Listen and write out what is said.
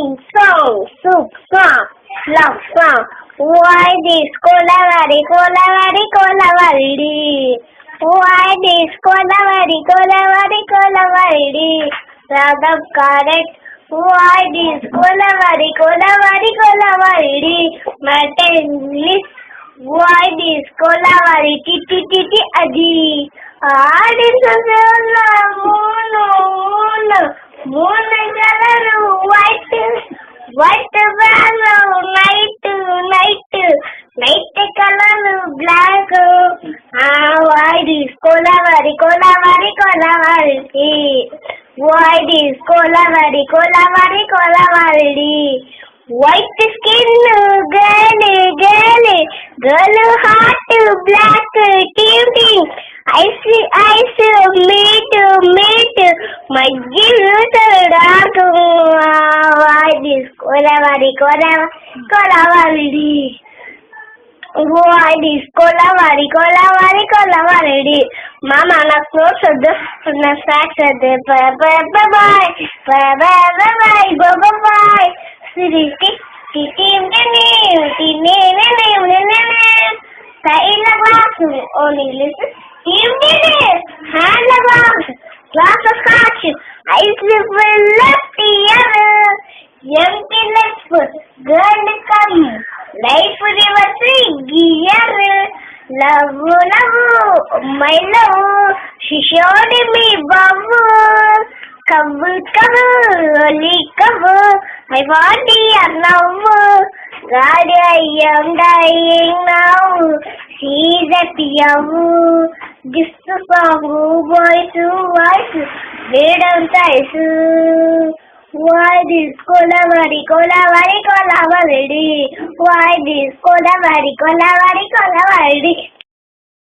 sing song, soup song, love song. Why this Kolavari, Kolavari, Kolavari? Why this Kolavari, Kolavari, Kolavari? Radha correct. Why this Kolavari, Kolavari, Kolavari? Martin why this Kolavari, titi titi adi? Adin sasala moon. Moon color white brown, night color black. Why this Kolavari, Kolavari, Kolavari? Why this Kolavari, Kolavari, Kolavari? White skin, girl heart, black, team, ice, meat, my dark. Why this Kolavari, Kolavari? Why this Kolavari, Kolavari? Mama, నాకు notes వద్దు, నా snacks వద్దు. Bye. Style glass, only listen. Hand glass, glass of scotch. Ice full left ear, empty left. Girl come, life reverse gear. Love, my love. She showed me bubble. Cover, only cover. My body and love. God, I am dying now. She's at you. This song, boys, freedom size. Why this Kolavari? Why this Kolavari?